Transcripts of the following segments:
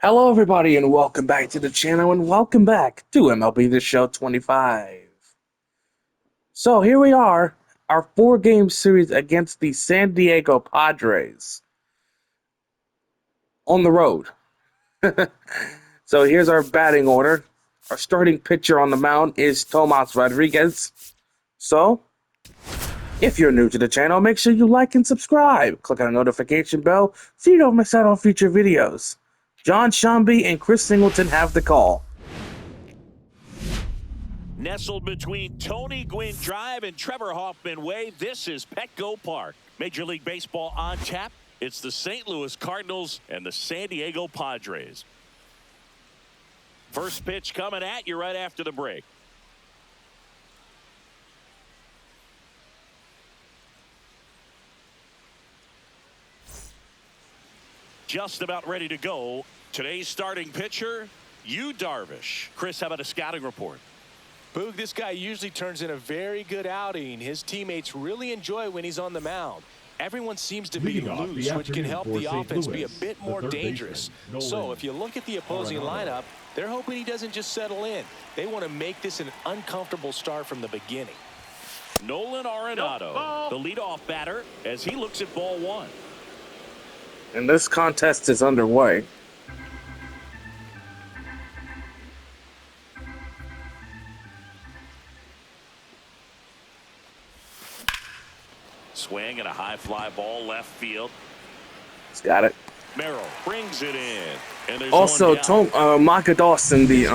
Hello, everybody, and welcome back to the channel, and welcome back to MLB The Show 25. So here we are, our 4-game series against the San Diego Padres on the road. So here's our batting order. Our starting pitcher on the mound is Tomas Rodriguez. So, if you're new to the channel, make sure you like and subscribe. Click on the notification bell so you don't miss out on future videos. John Shambi and Chris Singleton have the call. Nestled between Tony Gwynn Drive and Trevor Hoffman Way, this is Petco Park. Major League Baseball on tap. It's the St. Louis Cardinals and the San Diego Padres. First pitch coming at you right after the break. Just about ready to go. Today's starting pitcher, Yu Darvish. Chris, how about a scouting report? Boog, this guy usually turns in a very good outing. His teammates really enjoy when he's on the mound. Everyone seems to be loose, which can help the offense be a bit more dangerous. So if you look at the opposing lineup, they're hoping he doesn't just settle in. They want to make this an uncomfortable start from the beginning. Nolan Arenado, the leadoff batter, as he looks at ball one. And this contest is underway. Swing and a high fly ball left field. He's got it. Merrill brings it in. And there's Also, Micah Dawson, the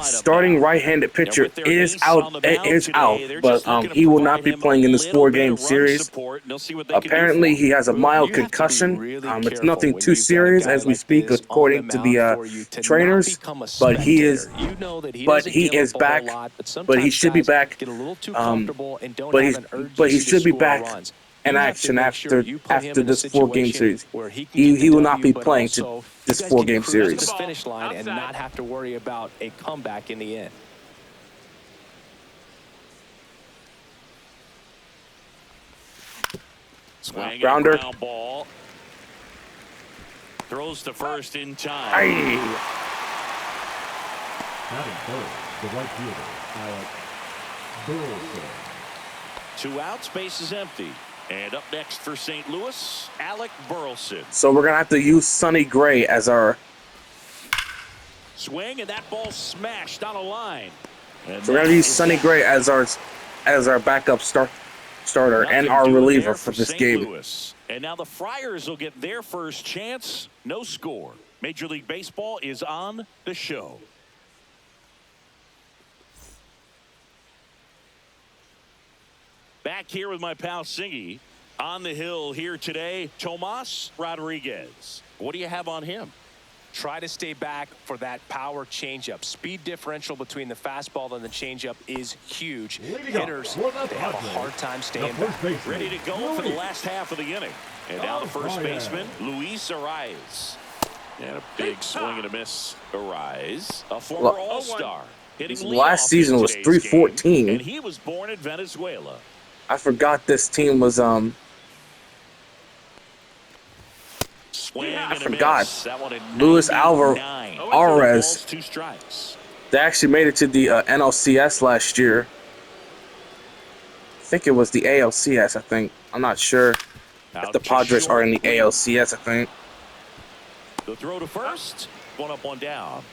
starting right-handed pitcher, is out, but he will not be playing in this 4-game series. Apparently, he has a mild concussion. It's nothing too serious as we speak, according to the trainers. But he is back. But he should be back. But he should be back in action after this 4-game series. He will not be playing to this 4-game series. The finish line and not have to worry about a comeback in the end. Swing Grounder. Ground ball. Throws to first in time. Aye. Batting third, the right fielder, Alec Burleson. 2 outs, base is empty. And up next for St. Louis, Alec Burleson. So we're gonna have to use Sonny Gray as our Swing, and that ball smashed on a line. And so we're gonna use Sonny Gray as our backup starter and our reliever for this game. Louis. And now the Friars will get their first chance. No score. Major League Baseball is on the show. Back here with my pal Singy. On the hill here today, Tomas Rodriguez. What do you have on him? Try to stay back for that power changeup. Speed differential between the fastball and the changeup is huge. Hitters, they have a hard time staying back. Ready to go for the last half of the inning. And now the first baseman, Luis Ariz. And a big swing and a miss. Ariz, a former All-Star. Last season was .314. And he was born in Venezuela. I forgot this team was I forgot. Luis Alvarez. 2 strikes. They actually made it to the NLCS last year. I think it was the ALCS, I think. I'm not sure if the Padres are in the ALCS, I think. The throw to first. 1 up, 1 down.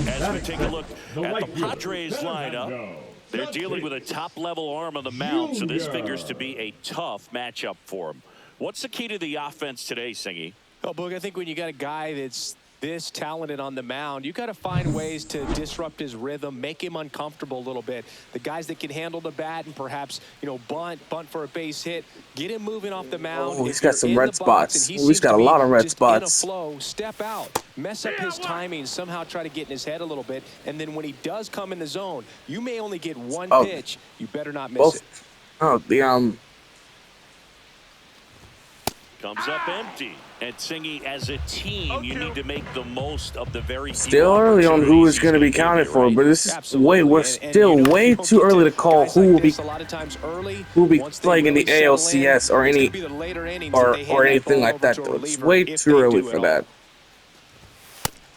As we take a look at the Padres lineup, they're dealing with a top-level arm on the mound, so this figures to be a tough matchup for them. What's the key to the offense today, Singy? Oh, Boog, I think when you got a guy that's this talented on the mound, you got to find ways to disrupt his rhythm, make him uncomfortable a little bit. The guys that can handle the bat and perhaps, bunt for a base hit, get him moving off the mound. Oh, he's got some red spots. He's got a lot of red spots. In a flow, step out, mess up his timing, somehow try to get in his head a little bit, and then when he does come in the zone, you may only get one pitch. You better not miss it. Oh, Comes up empty. And Singy, as a team, you need to make the most of the very still early on who is going to be counted for, but this is we're still way too early to call who will be playing in the ALCS or anything like that. Though it's way too early for that.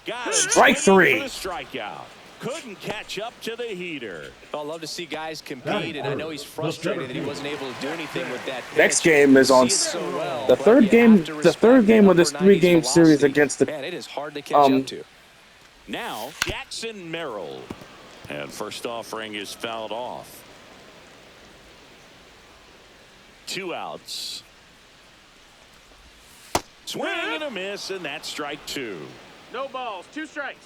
Got him Strike swinging three. for the strikeout. Couldn't catch up to the heater. I love to see guys compete, and I know he's frustrated that he wasn't able to do anything with that pitch. Next game is on the third game. The third game of this 3-game series against the Man, it is hard to catch up to. Now Jackson Merrill, and first offering is fouled off. 2 outs. Swing and a miss, and that's strike 2. No balls, 2 strikes.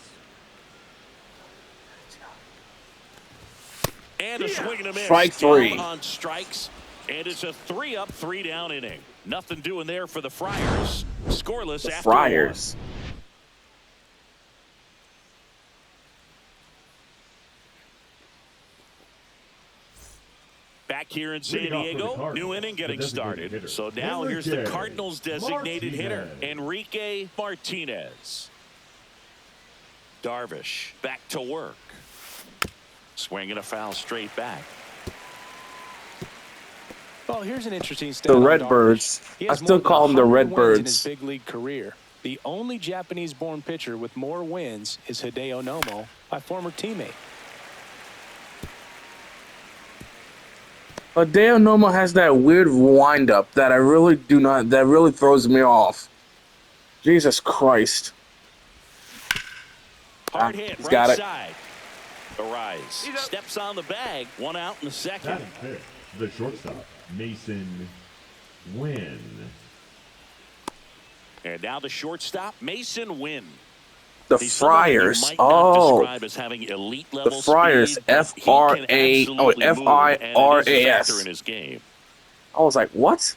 And a swing and a miss. Strike 3. Down on strikes, and it's a 3-up, 3-down inning. Nothing doing there for the Friars. Scoreless The after Friars. Back here in San Diego, new inning getting started. So now here's the Cardinals designated hitter, Enrique Martinez. Darvish back to work. Swinging a foul straight back. Well, here's an interesting stat. The Redbirds. I still call them the Redbirds. In his big league career, the only Japanese-born pitcher with more wins is Hideo Nomo, my former teammate. But Hideo Nomo has that weird wind-up that that really throws me off. Jesus Christ. Hard hit, He's right got it. side. Arise. Steps on the bag. 1 out in the second. Batting fifth, the shortstop, Mason Wynn. And now the shortstop, Mason Wynn. The He's someone that you Friars. might not Oh, describe as having elite level the Friars. speed, but he can absolutely move, and it is a F-I-R-A-S. factor in his game. I was like, what?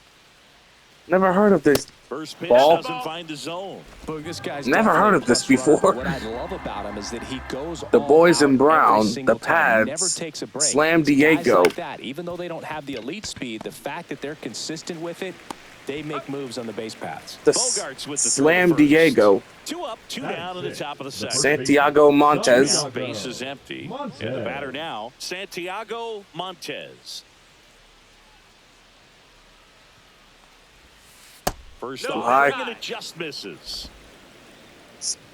Never heard of this. First pitch Ball. doesn't find the zone. But this guy's Never heard of this definitely a plus before. runner. What I love about him is that he goes The all boys out in every brown, single the time, Pads, never takes a break. Slam It's guys Diego. like that, even though they don't have the elite speed, the fact that they're consistent with it, they make moves on the base paths. The Bogarts with the Slam throw to first. Diego. 2 up, 2 down in the top of the second. Santiago Montes. Now base is empty. And the batter now, Santiago Montes. First high. off, and it just misses.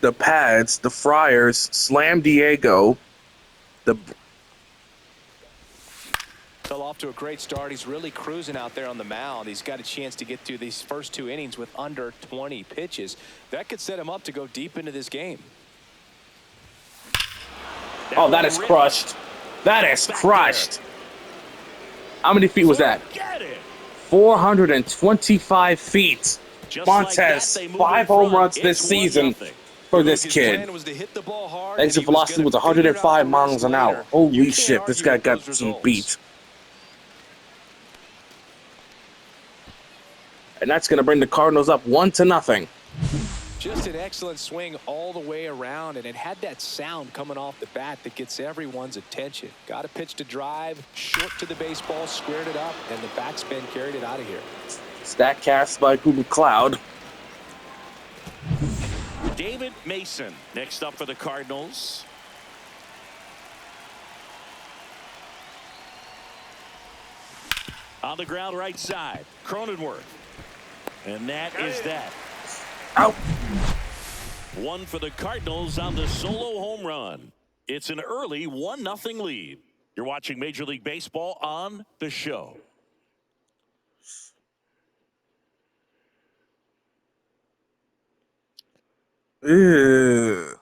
The Pads, the Friars, Slam Diego. Fell off to a great start. He's really cruising out there on the mound. He's got a chance to get through these first 2 innings with under 20 pitches. That could set him up to go deep into this game. Oh, that is crushed. That is crushed. How many feet was that? Get it. 425 feet. Just Montez, like that, they move 5 in home front. runs this It's season 1-0. for this His kid. plan was to hit the ball hard, Exit and he was velocity was gonna figure it out 105 the miles rest an hour. later. You Holy can't shit, this argue guy with got those some results. beat. And that's going to bring the Cardinals up 1-0. Just an excellent swing all the way around, and it had that sound coming off the bat that gets everyone's attention. Got a pitch to drive, short to the baseball, squared it up, and the backspin carried it out of here. Statcast by Google Cloud. David Mason next up for the Cardinals. On the ground right side, Cronenworth. And that is that. Out. 1 for the Cardinals on the solo home run. It's an early 1-0 lead. You're watching Major League Baseball on The Show. Ew.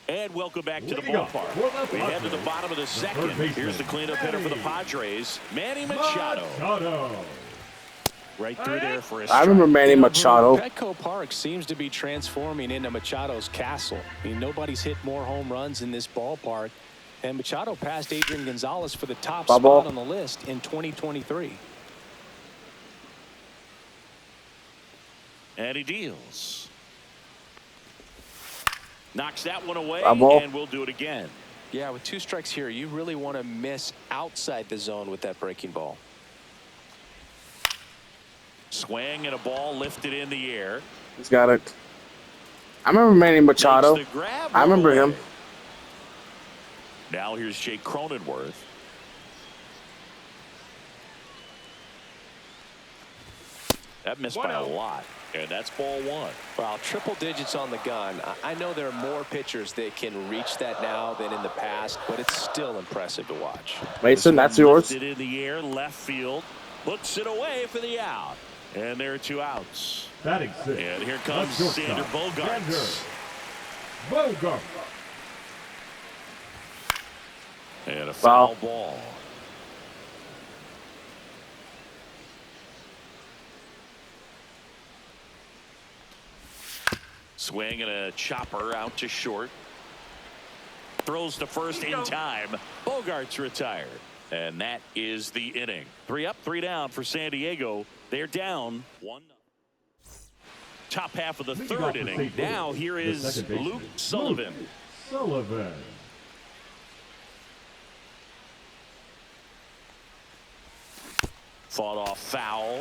And welcome back to the ballpark. We head to the bottom of the second. Here's the cleanup hitter for the Padres, Manny Machado. Right through there for a strike. I remember Manny Machado. Petco Park seems to be transforming into Machado's castle. I mean, nobody's hit more home runs in this ballpark. And Machado passed Adrian Gonzalez for the top spot on the list in 2023. And he deals. Knocks that one away, Bravo. and we'll do it again. Yeah, with 2 strikes here, you really want to miss outside the zone with that breaking ball. Swing and a ball lifted in the air. He's got it. I remember Manny Machado. Makes the grab I remember him. away. Now here's Jake Cronenworth. That missed by a lot. And that's ball one. Well, triple digits on the gun. I know there are more pitchers that can reach that now than in the past, but it's still impressive to watch. Mason, that's yours. Lifted in the air, left field. Looks it away for the out. And there are 2 outs. Batting 6. And here comes Sander Bogaerts. Bogart. And a foul ball. Swing and a chopper out to short. Throws to first in time. Bogaerts retired. And that is the inning. 3 up, 3 down for San Diego. They're down 1. Top half of the 3rd inning. Now here is Luke Sullivan. Fought off foul.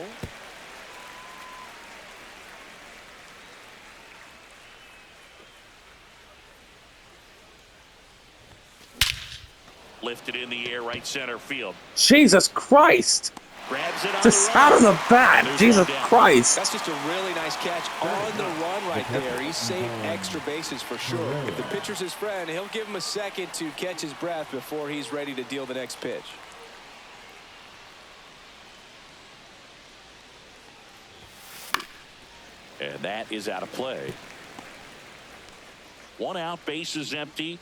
Lifted in the air, right center field. Jesus Christ. Grabs it on Just the out run. of the bat. Jesus Christ. That's just a really nice catch on the run right there. He saved extra bases for sure. If the pitcher's his friend, he'll give him a second to catch his breath before he's ready to deal the next pitch. And that is out of play. 1 out, base is empty.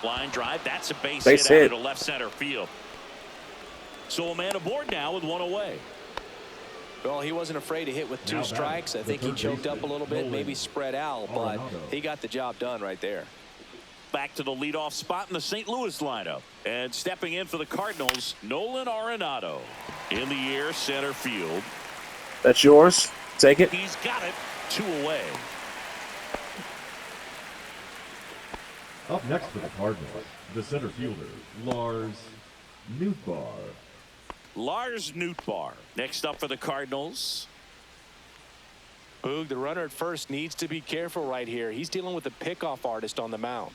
Line drive, that's a base hit out into left center field. So a man aboard now with 1 away. Well, he wasn't afraid to hit with 2 strikes. I think he choked up a little bit, maybe spread out, but he got the job done right there. Back to the leadoff spot in the St. Louis lineup. And stepping in for the Cardinals, Nolan Arenado. In the air, center field. That's yours. Take it. He's got it. 2 away. Up next for the Cardinals, the center fielder, Lars Nootbaar. Lars Nootbaar. Next up for the Cardinals. Boog, the runner at first needs to be careful right here. He's dealing with a pickoff artist on the mound.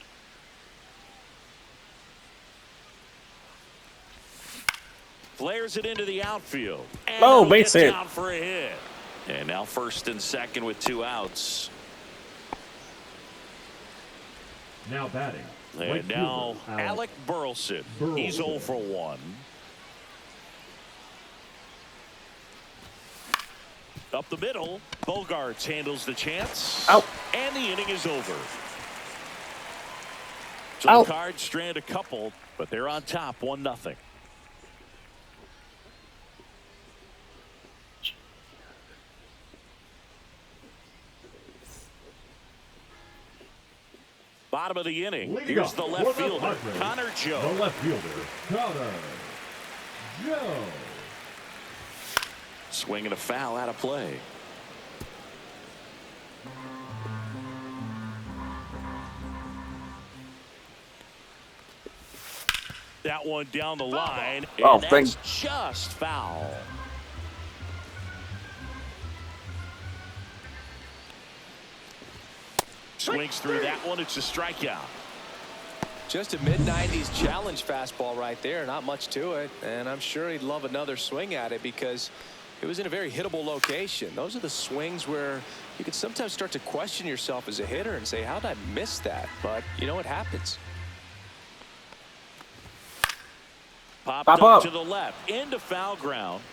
Flares it into the outfield. And base hit. Down for a hit. And now first and second with 2 outs. Now batting. And now Alec Burleson. He's 0 for 1. Up the middle, Bogaerts handles the chance. Out. And the inning is over. So Out. the Cards strand a couple, but they're on top 1-0. Bottom of the inning. Here's the left fielder, Connor Joe. The left fielder, Connor Joe. Swinging a foul out of play. That one down the line. And that's just foul. Swings through that one. It's a strikeout. Just a mid-90s challenge fastball right there. Not much to it. And I'm sure he'd love another swing at it because it was in a very hittable location. Those are the swings where you can sometimes start to question yourself as a hitter and say, how did I miss that? But, you know, it happens. Popped up to the left. Into foul ground.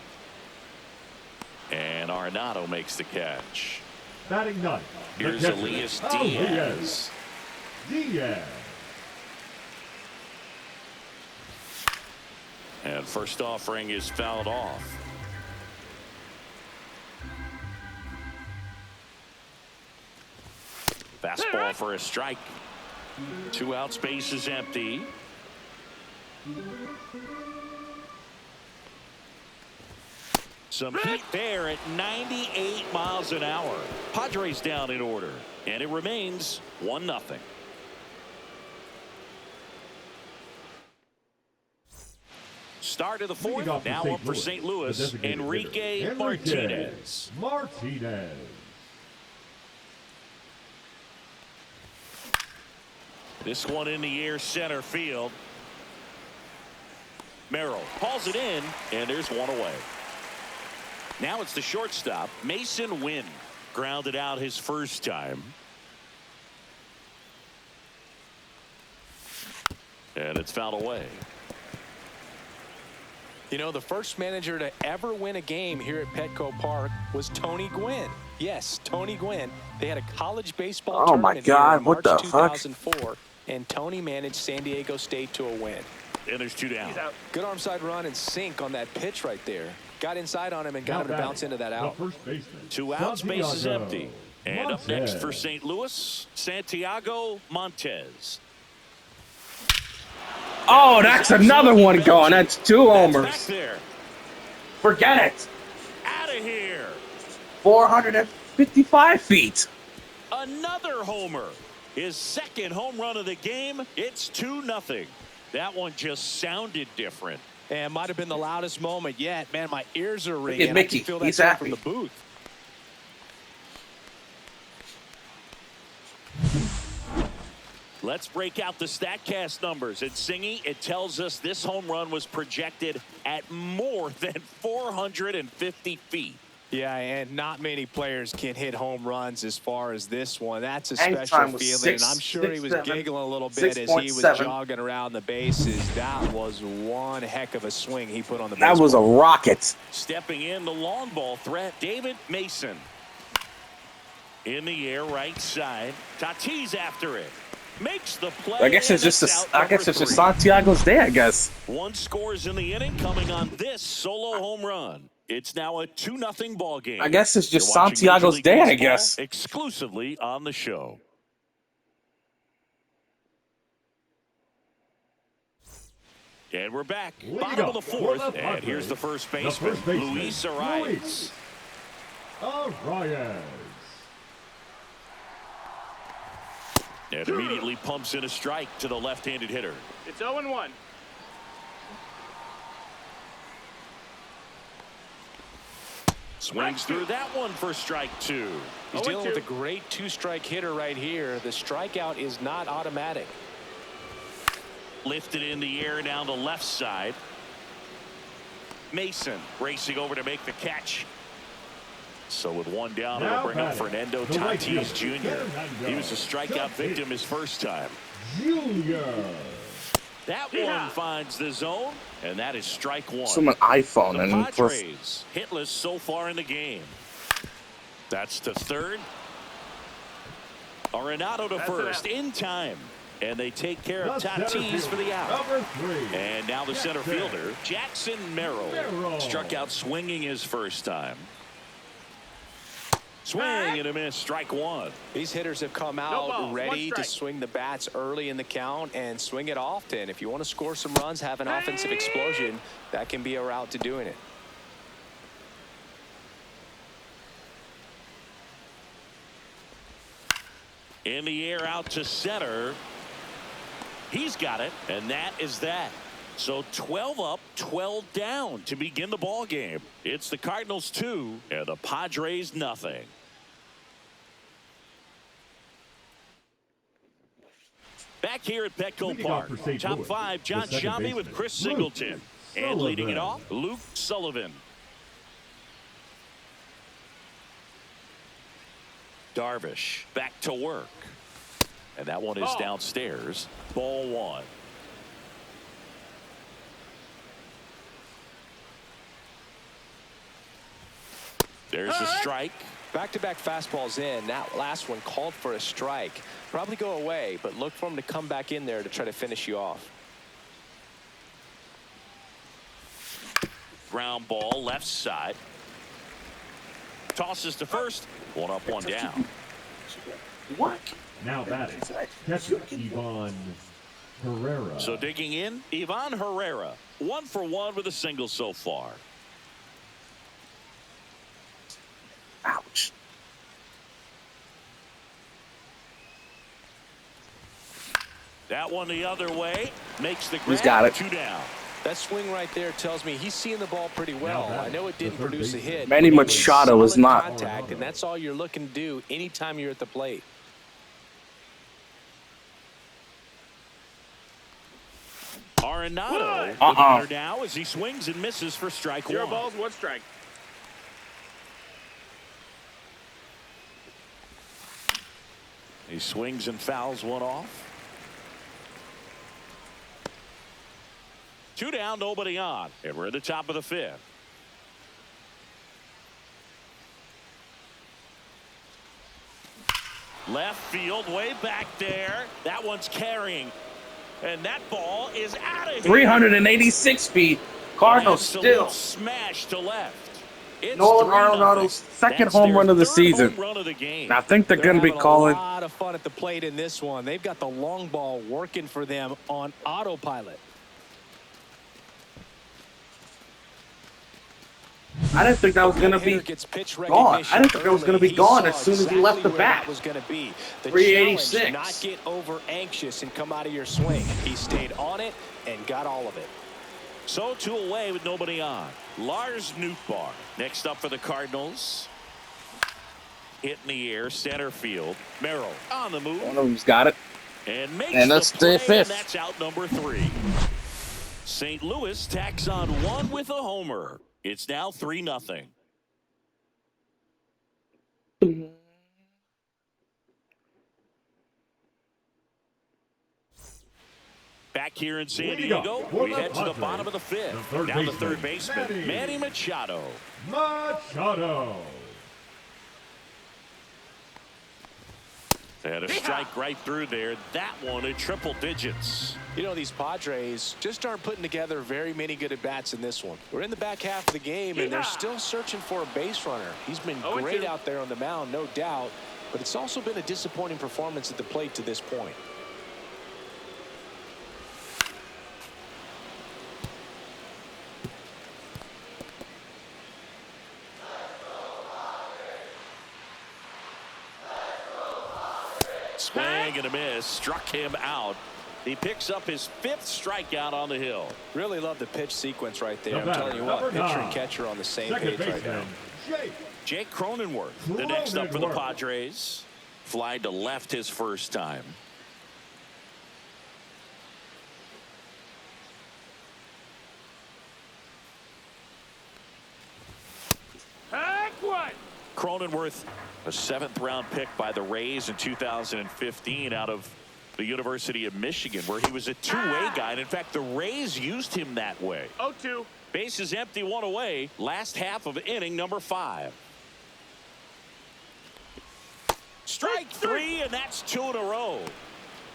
And Arenado makes the catch. Batting 9. Here's Elias Diaz. And first offering is fouled off. Fastball for a strike. 2 outs, base is empty. Some heat there at 98 miles an hour. Padres down in order. And it remains 1-0. Start of the fourth. Leading off Now up for St. Louis, the designated Enrique hitter, Martinez. Martinez. This one in the air, center field. Merrill hauls it in, and there's one away. Now it's the shortstop, Mason Wynn. Grounded out his first time. And it's fouled away. You know, the first manager to ever win a game here at Petco Park was Tony Gwynn. Yes, Tony Gwynn. They had a college baseball Oh my tournament here God, in what March the fuck? 2004, and Tony managed San Diego State to a win. And there's two down. Good arm side run and sink on that pitch right there. Got inside on him and got him to bounce into that out. Two outs, base is empty. And up next for St. Louis, Santiago Montez. Oh, that's another one gone. That's two Back homers. there. Forget it. Out of here. 455 feet. Another homer. His second home run of the game. It's 2-0. That one just sounded different. And might have been the loudest moment yet. Man, my ears are Look ringing. at Mickey. I can feel that He's sound happy. from the booth. Let's break out the StatCast numbers. At Singy, it tells us this home run was projected at more than 450 feet. Yeah, and not many players can hit home runs as far as this one. That's a Hang special time was feeling, and I'm sure he was 6.7, giggling a little bit as he was 6.7. jogging around the bases. That was one heck of a swing he put on the That baseball. was a rocket. Stepping in, the long ball threat, David Mason. In the air, right side. Tatis after it. Makes the play. I guess it's just Santiago's day, I guess. One scores in the inning coming on this solo home run. It's now a 2-0 ball game. I guess it's just You're watching Santiago's Major League day, I Baseball guess. Exclusively on the show. And we're back. Bottom of the fourth. And here's the first baseman, Luis Arias. And immediately pumps in a strike to the left-handed hitter. It's 0-1. Swings through that one for strike two. He's dealing with a great two-strike hitter right here. The strikeout is not automatic. Lifted in the air down the left side. Mason racing over to make the catch. So with one down, it'll bring up Fernando Tatis Jr. He was a strikeout victim his first time. That one finds the zone, and that is strike one. Some iPhone The and Padres hitless so far in the game. That's to third. Arenado to first in time. And they take care of Tatis for the out. And now the center fielder, Jackson Merrill, struck out swinging his first time. Swing and a miss, strike one. These hitters have come out ready to swing the bats early in the count and swing it often. If you want to score some runs, have an offensive explosion, that can be a route to doing it. In the air out to center. He's got it, and that is that. So 12 up, 12 down to begin the ball game. It's the Cardinals 2 and the Padres nothing. Back here at Petco Park, top five, John Shambi with Chris Singleton. And leading it off, Luke Sullivan. Darvish back to work. And that one is downstairs. Ball one. There's a strike. Back-to-back fastballs in. That last one called for a strike. Probably go away, but look for him to come back in there to try to finish you off. Ground ball left side. Tosses to first. One up, one down. what? Now batting, catcher Ivan Herrera. So digging in, Ivan Herrera. 1 for 1 with a single so far. Ouch. That one the other way. Makes the He's grab. got it. 2 down. That swing right there tells me he's seeing the ball pretty well. I know it didn't produce a hit. Manny Machado is not. Contact, and that's all you're looking to do anytime you're at the plate. Arenado the batter now as he swings and misses for strike 0 one. balls, 1 strike. He swings and fouls one off. 2 down, nobody on, and we're at the top of the 5th. Left field, way back there. That one's carrying, and that ball is out of here. 386 feet. Cardinals still. Smash to left. It's Nolan Arenado's second home run of the season. And I think they're going to be calling. A lot of fun at the plate in this one. They've got the long ball working for them on autopilot. I didn't think that was going to be gone. I didn't think that was going to be gone as soon as he left the bat. 386. Not get over anxious and come out of your swing. He stayed on it and got all of it. So 2 away with nobody on. Lars Nootbaar next up for the Cardinals. Hit in the air, center field. Merrill on the move. One of them's got it. And makes that's the play, 5th. and that's out number 3. St. Louis tacks on 1 with a homer. It's now 3-0. Back here in San Diego, we head to the bottom of the 5th. Down the third baseman, Manny Machado. They had a strike right through there. That one in triple digits. You know, these Padres just aren't putting together very many good at-bats in this one. We're in the back half of the game, and they're still searching for a base runner. He's been great out there on the mound, no doubt, but it's also been a disappointing performance at the plate to this point. Swing and a miss, struck him out. He picks up his 5th strikeout on the hill. Really love the pitch sequence right there. I'm telling you what, pitcher and catcher on the same page right now. Jake Cronenworth, the next up for the Padres. Fly to left his first time. Heck what? Cronenworth, a 7th round pick by the Rays in 2015 out of the University of Michigan, where he was a two-way guy. And in fact, the Rays used him that way. 0-2. Bases empty, 1 away. Last half of inning number 5. Strike 3, and that's 2 in a row.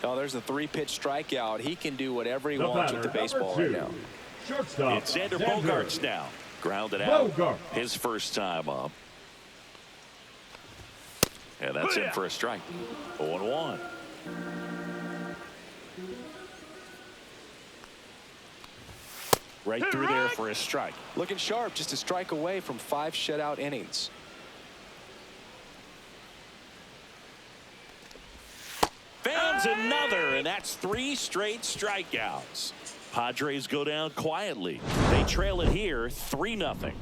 Oh, there's a 3-pitch strikeout. He can do whatever he wants with the baseball right now. It's Xander Bogaerts now. Grounded out. His first time up. And that's in for a strike. 0-1. Right through there for a strike. Looking sharp, just a strike away from 5 shutout innings. Fans another, and that's 3 straight strikeouts. Padres go down quietly. They trail it here 3-0.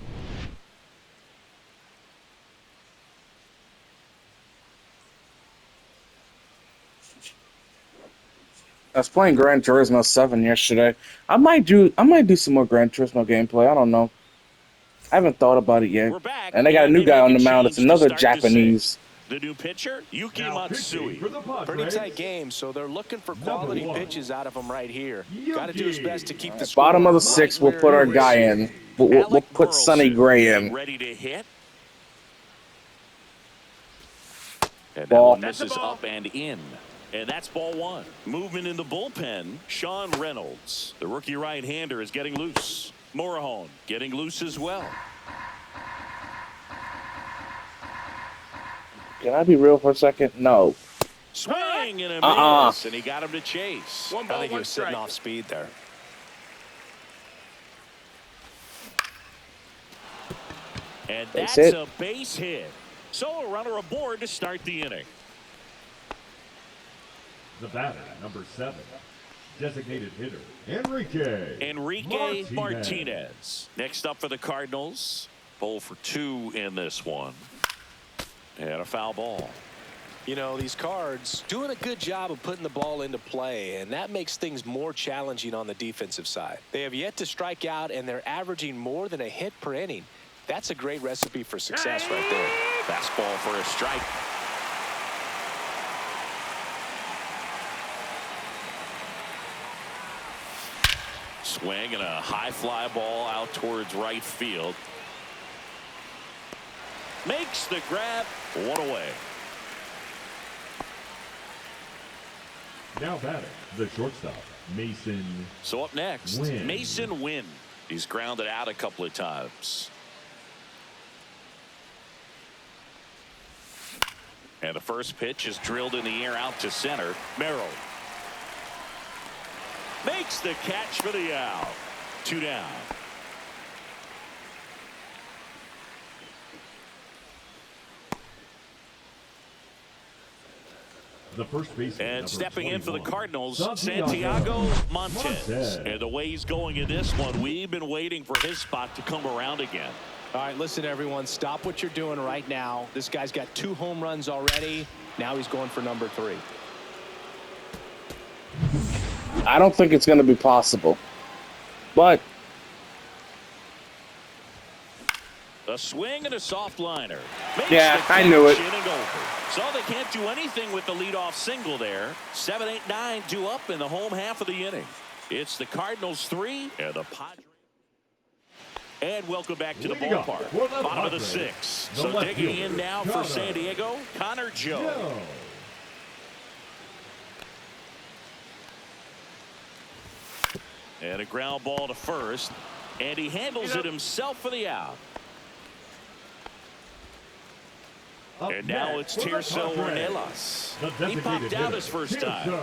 I was playing Gran Turismo 7 yesterday. I might do some more Gran Turismo gameplay. I don't know. I haven't thought about it yet. We're back, and they got a new guy on the mound. It's another Japanese. The new pitcher, Yuki Matsui. Pretty tight game, so they're looking for quality pitches out of him right here. Got to do his best to keep the score. Bottom of the 6th, we'll put our guy in. We'll put Sonny Gray in. Ready to hit. And Ball. that one misses up and in. And that's ball 1. Movement in the bullpen. Sean Reynolds, the rookie right-hander, is getting loose. Morahone getting loose as well. Can I be real for a second? No. Swing and a miss, and he got him to chase. 1 ball, I think he 1 was sitting strike. off speed there. And Base that's hit. a base hit. So a runner aboard to start the inning. The batter, number 7, Designated hitter, Enrique Martinez. Next up for the Cardinals. 0 for 2 in this one. And a foul ball. You know, these Cards doing a good job of putting the ball into play, and that makes things more challenging on the defensive side. They have yet to strike out, and they're averaging more than a hit per inning. That's a great recipe for success right there. Fastball for a strike. Swing and a high fly ball out towards right field. Makes the grab. One away. Now batting, the shortstop, Mason. So up next, Mason Wynn. He's grounded out a couple of times. And the first pitch is drilled in the air out to center. Merrill makes the catch for the out. 2 down. The first baseman, and stepping in for the Cardinals, Santiago Santiago Montes. And the way he's going in this one, we've been waiting for his spot to come around again. All right, listen, everyone, stop what you're doing right now. This guy's got 2 home runs already. Now he's going for number 3. I don't think it's going to be possible. But a swing and a soft liner. Yeah, I knew it. So they can't do anything with the leadoff single there. 7, 8, 9 due up in the home half of the inning. It's the Cardinals 3 and the Padres. And welcome back to the ballpark. Bottom of the 6th. So digging in now for San Diego, Connor Joe. And a ground ball to first. And he handles it himself for the out. And now it's Tirso Ornelas. He popped out his first time.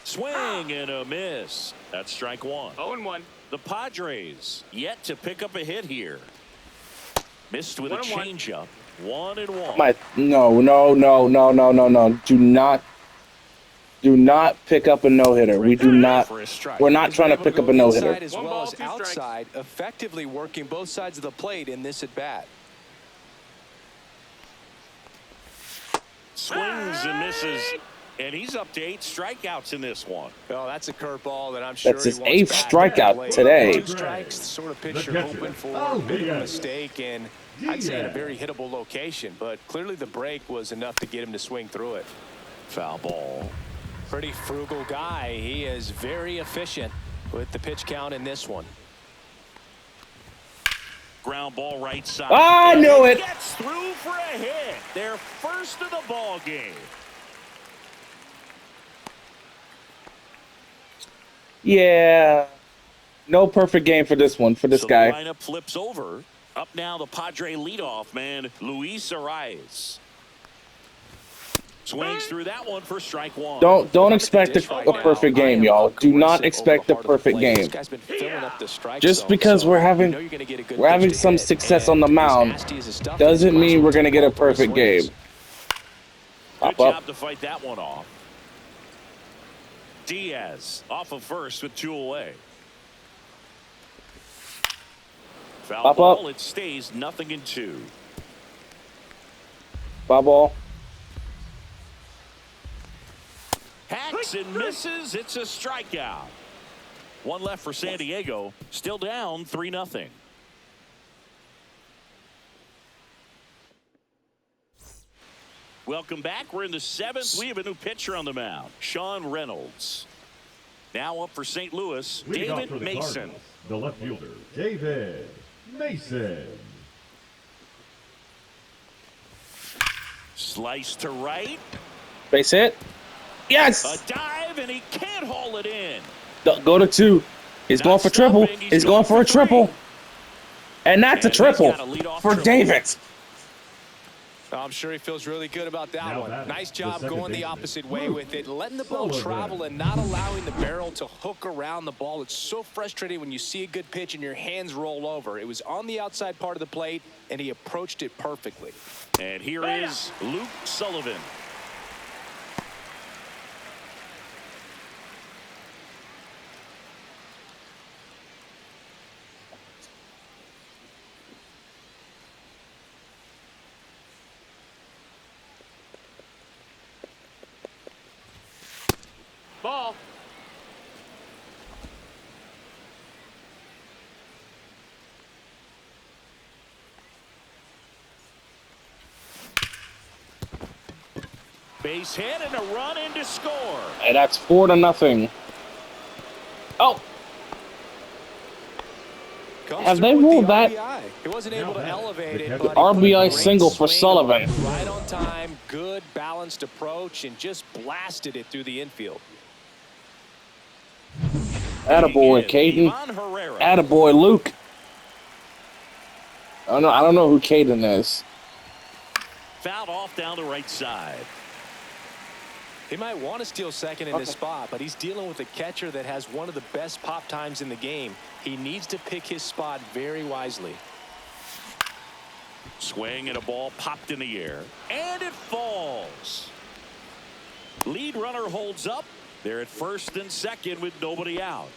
Swing and a miss. That's strike 1. 0-1. The Padres yet to pick up a hit here. Missed with a changeup. 1-1. No. Do not pick up a no-hitter. We do not. We're not trying to pick up a no-hitter. As well as outside, effectively working both sides of the plate in this at-bat. Swings and misses. And he's up to 8 strikeouts in this one. Well, that's a curveball that I'm sure that's his 8th strikeout today. 2 strikes, the sort of pitch you're hoping for. Big mistake, and I'd say in a very hittable location. But clearly the break was enough to get him to swing through it. Foul ball. Pretty frugal guy. He is very efficient with the pitch count in this one. Ground ball right side. I knew it. Gets through for a hit. Their first of the ball game. Yeah, no perfect game for this one, for this guy. The lineup flips over. Up now, the Padre leadoff man, Luis Arias. Swings through that one for strike 1. Don't expect a perfect game, y'all. Do not expect a perfect game. Just because we're having some success on the mound doesn't mean we're gonna get a perfect game. Good job to fight that one off. Diaz off of first with 2 away. Foul ball. It stays 0-2. Foul ball. Hacks and misses. It's a strikeout. 1 left for San Diego. Still down 3-0. Welcome back. We're in the 7th. We have a new pitcher on the mound, Sean Reynolds. Now up for St. Louis, David Mason. The left fielder, David Mason. Slice to right. Base hit. Yes. A dive, and he can't haul it in. Go to 2. He's going for triple. He's going for a triple. And that's a triple for David. I'm sure he feels really good about that one. Nice job going the opposite way with it, letting the ball travel and not allowing the barrel to hook around the ball. It's so frustrating when you see a good pitch and your hands roll over. It was on the outside part of the plate, and he approached it perfectly. And here is Luke Sullivan. Ball. Base hit and a run in to score. And that's 4-0. Oh. Have they ruled that? He wasn't able to elevate it, but but RBI single for Sullivan. Right on time, good balanced approach, and just blasted it through the infield. Attaboy, Caden. Attaboy, Luke. I don't know who Caden is. Fouled off down the right side. He might want to steal second in this spot, but he's dealing with a catcher that has one of the best pop times in the game. He needs to pick his spot very wisely. Swing and a ball popped in the air, and it falls. Lead runner holds up. They're at first and second with nobody out.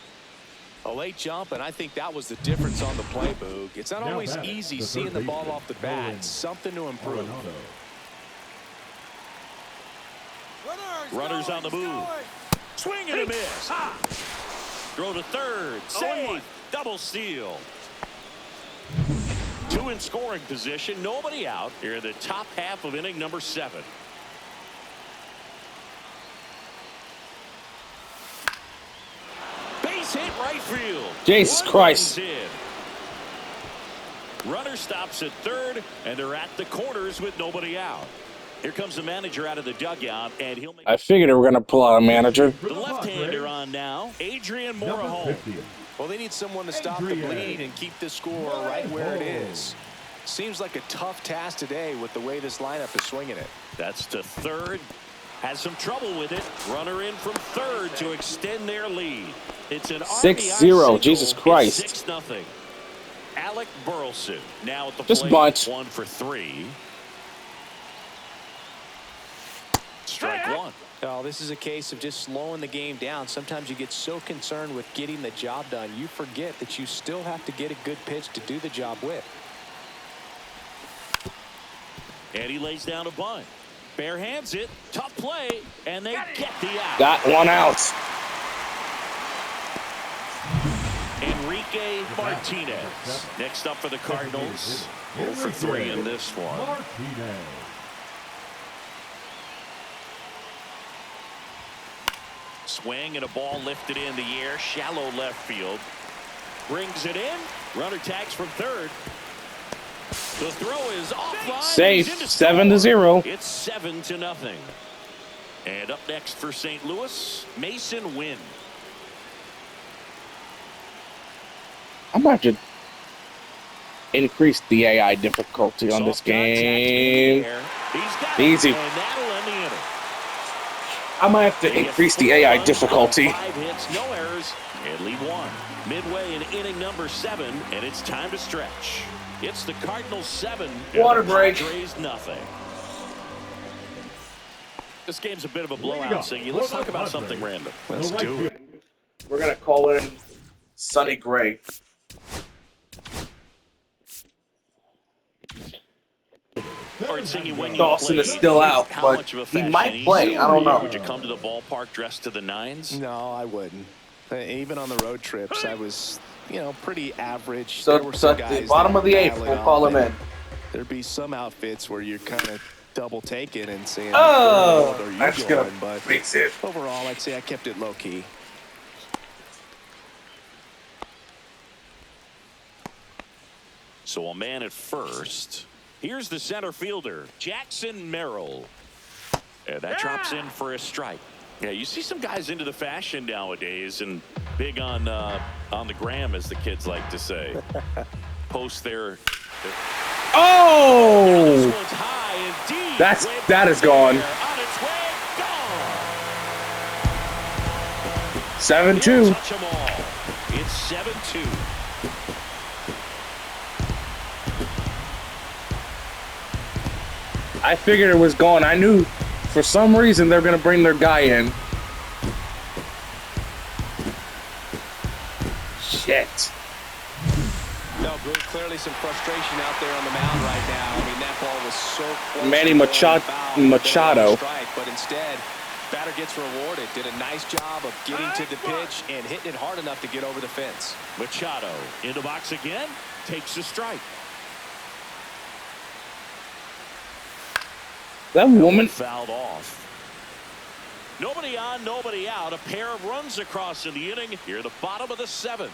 A late jump, and I think that was the difference on the play, Boog. It's not always easy seeing the ball off the bat. It's something to improve. Runners on the move. Swing and a miss. Throw to third. Save. Double steal. Two in scoring position. Nobody out here in the top half of inning number 7. Base hit right field. Jesus Christ. Runner stops at third, and they're at the corners with nobody out. Here comes the manager out of the dugout, and he'll make... I figured they were going to pull out a manager. The left-hander on now, Adrian Morejon. Well, they need someone to stop the bleed and keep the score right where it is. Seems like a tough task today with the way this lineup is swinging it. That's to third. Has some trouble with it. Runner in from third to extend their lead. It's an 6-0. Jesus Christ. 6-0. Alec Burleson now at the Just plate. bunch. 1 for 3. Strike one. Oh, this is a case of just slowing the game down. Sometimes you get so concerned with getting the job done, you forget that you still have to get a good pitch to do the job with. And he lays down a bunt. Bare hands it. Tough play. And they get the out. Got one out. Enrique Martinez. Next up for the Cardinals. 0 for 3 in this one. Swing and a ball lifted in the air. Shallow left field. Brings it in. Runner tags from third. The throw is offline. Safe. 7-0. It's 7-0. And up next for St. Louis, Mason Wynn. I'm about to increase the AI difficulty on this game. Easy. I might have to increase the AI difficulty. 5 hits, no errors, and lead 1. Midway in inning number 7, and it's time to stretch. It's the Cardinals 7. Water break. Padres nothing. This game's a bit of a blowout, Siggy. Let's talk about something random. Let's do it. We're going to call in Sonny Gray. Dawson is still out, but he might play. I don't know. Would you come to the ballpark dressed to the nines? No, I wouldn't. Even on the road trips, I was, pretty average. So at the bottom of the 8th, we'll call him in. There'd be some outfits where you're kind of double taking and saying, "Oh, are you that's going?" gonna But fix it. overall, I'd say I kept it low key. So a man at first. Here's the center fielder, Jackson Merrill. And that drops in for a strike. Yeah, you see some guys into the fashion nowadays and big on the gram, as the kids like to say. Post their Oh! This one's high and deep. That is gone. On its way, gone. 7-2. Touch 'em all. It's 7-2. I figured it was gone. I knew for some reason they're going to bring their guy in. Shit. No, clearly some frustration out there on the mound right now. I mean, that ball was so close. Manny to Machado. strike, but instead, Batter gets rewarded. Did a nice job of getting to the pitch and hitting it hard enough to get over the fence. Machado in the box again. Takes a strike. That woman Fouled off. Nobody on, nobody out. A pair of runs across in the inning. Here, the bottom of the 7th.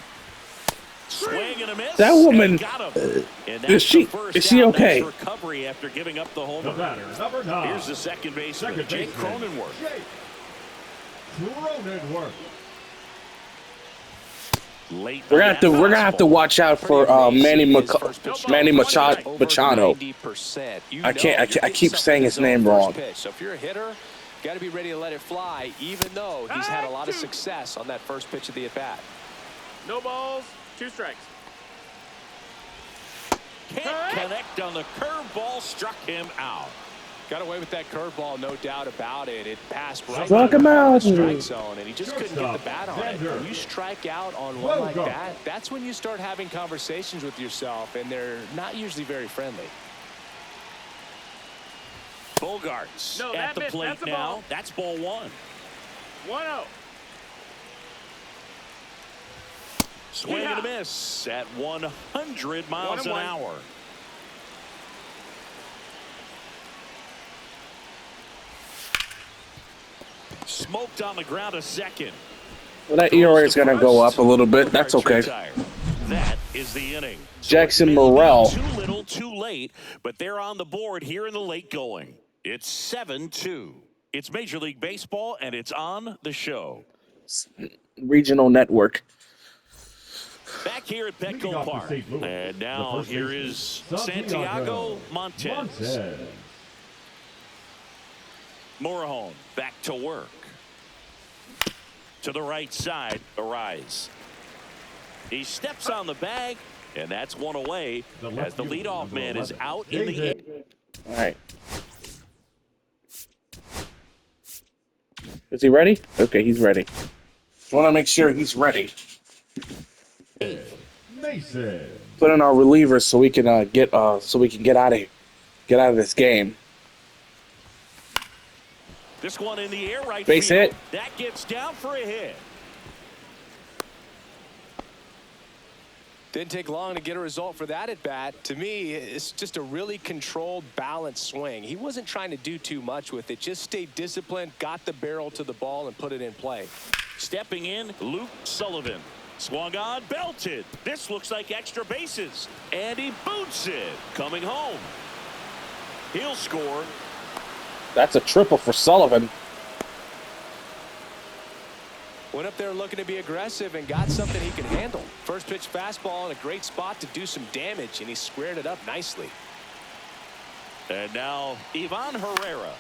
Swing and a miss. That woman, got him. And is she okay? Nice recovery after giving up the homer. The batter, number 9. Here's the second baseman, Jake Cronenworth. Cronenworth. Late we're gonna have to watch out for Manny Machado. I keep saying his name wrong. So if you're a hitter, got to be ready to let it fly, even though he's had a lot of success on that first pitch of the at bat. No balls, 2 strikes. Can't connect on the curveball, struck him out. Got away with that curveball, no doubt about it. It passed right Struck him out. the strike zone, and he just couldn't get the bat on it. When you strike out on one like that, that's when you start having conversations with yourself, and they're not usually very friendly. Bogarts No, at the that plate that's a now. ball. That's ball 1. 1-0. Swing and a miss at 100 miles an 1-1. hour. Smoked on the ground a second. Well, that ERA is gonna go up a little bit. That's okay. That is the inning. Jackson So it may be Morrell. Too little, too late, but they're on the board here in the late going. It's 7-2. It's Major League Baseball, and it's on the show. Regional network. Back here at Leading Petco off the Park. St. Louis, And the now first here baseman, is Santiago Santiago Montez. Morahone back to work. To the right side, Arise. He steps on the bag, and that's one away as the leadoff man is out in the inning. All right. Is he ready? Okay, he's ready. Want to make sure he's ready. Mason. Put in our relievers so we can get out of this game. This one in the air, right Base field. hit. That gets down for a hit. Didn't take long to get a result for that at bat. To me, it's just a really controlled, balanced swing. He wasn't trying to do too much with it. Just stayed disciplined, got the barrel to the ball, and put it in play. Stepping in, Luke Sullivan. Swung on, belted. This looks like extra bases. And he boots it. Coming home. He'll score. That's a triple for Sullivan. Went up there looking to be aggressive and got something he can handle. First pitch fastball in a great spot to do some damage, and he squared it up nicely. And now Ivan Herrera.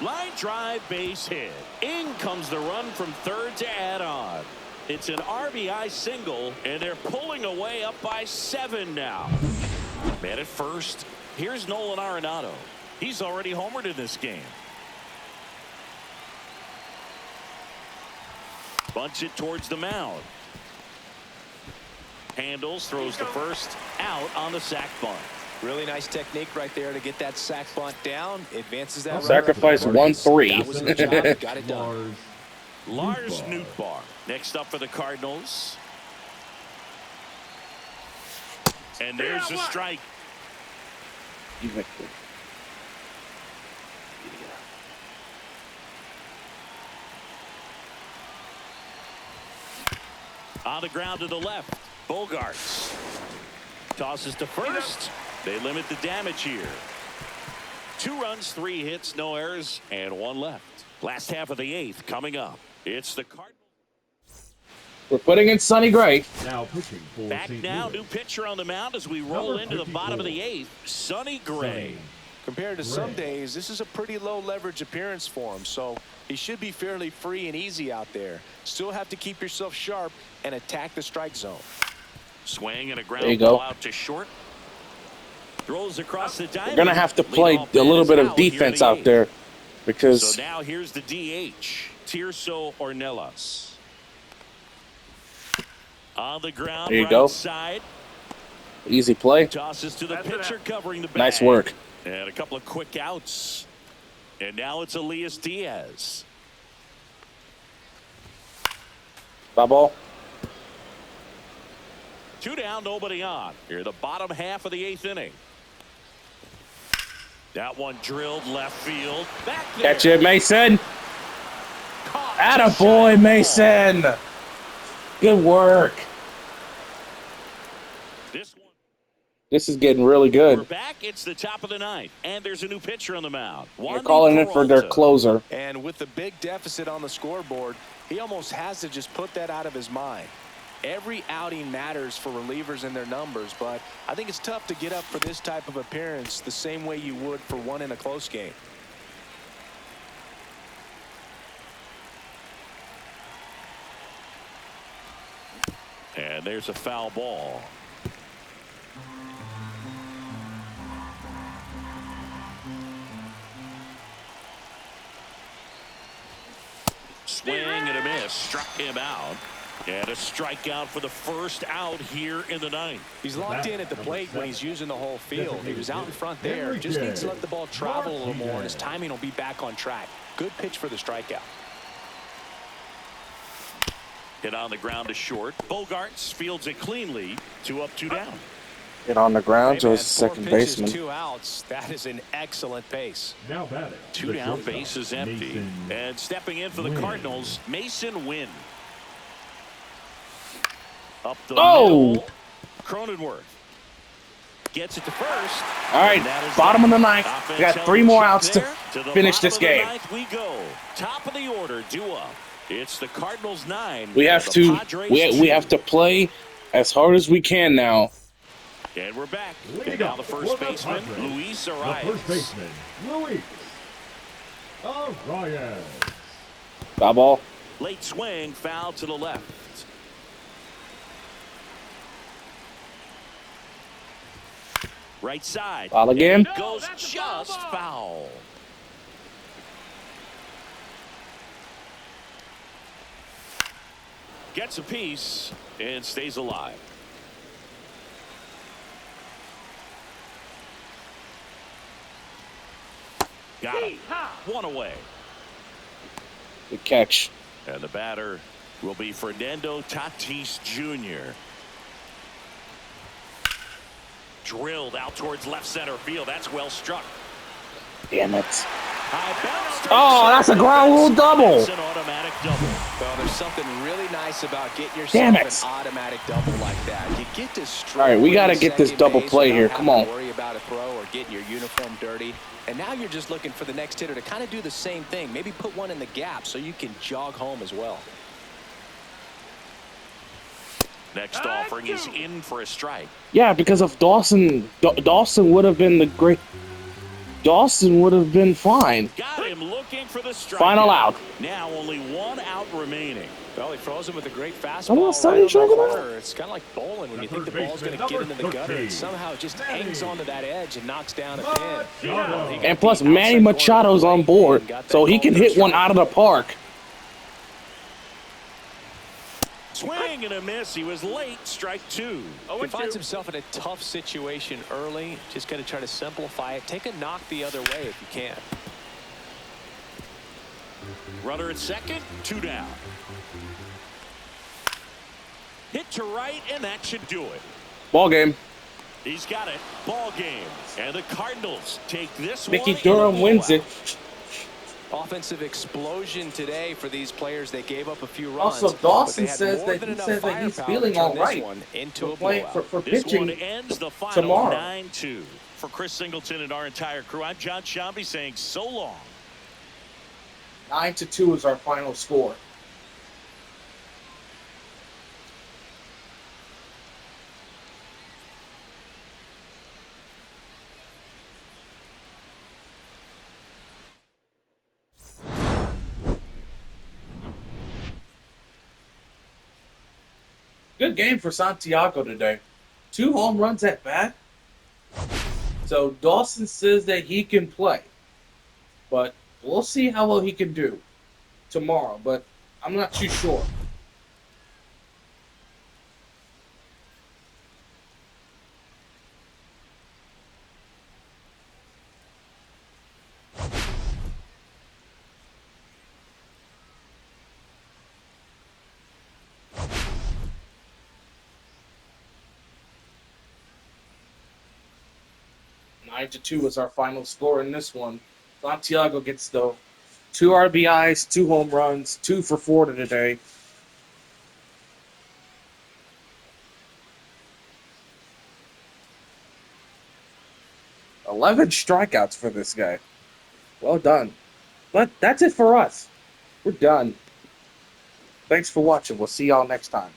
Line drive, base hit. In comes the run from third to add on. It's an RBI single, and they're pulling away up by 7 now. Man at first. Here's Nolan Arenado. He's already homered in this game. Bunts it towards the mound. Handles, throws to first, out on the sac bunt. Really nice technique right there to get that sac bunt down. Advances that. Sacrifice 1-3. That was the job. Got it done. Lars Nootbaar next up for the Cardinals. And there's a strike. On the ground to the left. Bogarts tosses to first. They limit the damage here. 2 runs, 3 hits, no errors, and 1 left. Last half of the 8th coming up. It's the Cardinals. We're putting in Sonny Gray. Now pitching for Back St. now, Louis. new pitcher on the mound as we roll Number into the bottom of the 54. 8th. Sonny Gray. Compared to some days, this is a pretty low leverage appearance for him, so he should be fairly free and easy out there. Still have to keep yourself sharp and attack the strike zone. Swing and a There you ground go. ball out to short. Throws across the diamond. We're gonna have to play Leadoff a little man is bit of out here in defense the out 8th. there because So now here's the DH, Tirso Ornelas. On the ground, There you right go. side. easy play. Tosses to the pitcher covering the bag. Nice work. And a couple of quick outs. And now it's Elias Diaz. Fly ball. 2 down, nobody on. Here, the bottom half of the 8th inning. That one drilled left field. Back there. Catch it, Mason. Attaboy, Mason. Good work. This is getting really good. We're back. It's the top of the 9th, and there's a new pitcher on the mound. They're calling it for their closer. And with the big deficit on the scoreboard, he almost has to just put that out of his mind. Every outing matters for relievers and their numbers, but I think it's tough to get up for this type of appearance the same way you would for one in a close game. And there's a foul ball. Swing and a miss. Struck him out. And a strikeout for the first out here in the 9th. He's locked in at the plate when he's using the whole field. He was out in front there. Just needs to let the ball travel a little more, and his timing will be back on track. Good pitch for the strikeout. Hit on the ground to short. Bogarts fields it cleanly. 2 up, 2 down. Hit on the ground, so Hey, it's the second baseman. 2 outs. That is an excellent pace. Now batting. 2 down, base is empty. And stepping in for the Cardinals, Mason Wynn. Up the middle. Cronenworth gets it to first. All right, bottom of the 9th. We got 3 more outs to finish this game. We go. Top of the order, due up. It's the Cardinals 9. We have to play as hard as we can now. And we're back. And now the first baseman, Luis Arias. The first baseman, Luis Arias. Foul ball. Late swing, foul to the left. Right side. Foul again. And it goes just foul. Gets a piece and stays alive. Got it. 1 away. Good catch. And the batter will be Fernando Tatis Jr. Drilled out towards left center field. That's well struck. Damn it. Oh, that's a ground rule double. It's an automatic double. Well, there's something really nice about getting yourself an automatic double like that. You get to strike. All right, we got to get this double play here. Come on. Worry about a throw or getting your uniform dirty. And now you're just looking for the next hitter to kind of do the same thing. Maybe put one in the gap so you can jog home as well. Next offering is in for a strike. Yeah, because if Dawson would have been the great. Dawson would have been fine. Got him looking for the strike. Final out. Now only 1 out remaining. Well, he throws him with a great fastball. Almost right on the striking out. corner. It's kind of like bowling when you think the ball's going to get into the gutter. It somehow just hangs onto that edge and knocks down a pin. And plus, Manny Machado's on board, so he can hit one out of the park. Swing and a miss. He was late. Strike 2. He finds himself in a tough situation early. Just got to try to simplify it. Take a knock the other way if you can. Runner at second. 2 down. Hit to right, and that should do it. Ball game. He's got it. Ball game. And the Cardinals take this Mickey one. Durham wins it. Offensive explosion today for these players. They gave up a few runs. Also, Dawson says that he's feeling all right for pitching this one ends the final tomorrow. 9-2. For Chris Singleton and our entire crew, I'm John Shambi saying so long. 9-2 is our final score. Good game for Santiago today. 2 home runs at bat. So Dawson says that he can play. But we'll see how well he can do tomorrow. But I'm not too sure. 9-2 was our final score in this one. Santiago gets the 2 RBIs, 2 home runs, 2 for 4 today. "11 strikeouts for this guy. Well done. But that's it for us. We're done. Thanks for watching. We'll see y'all next time.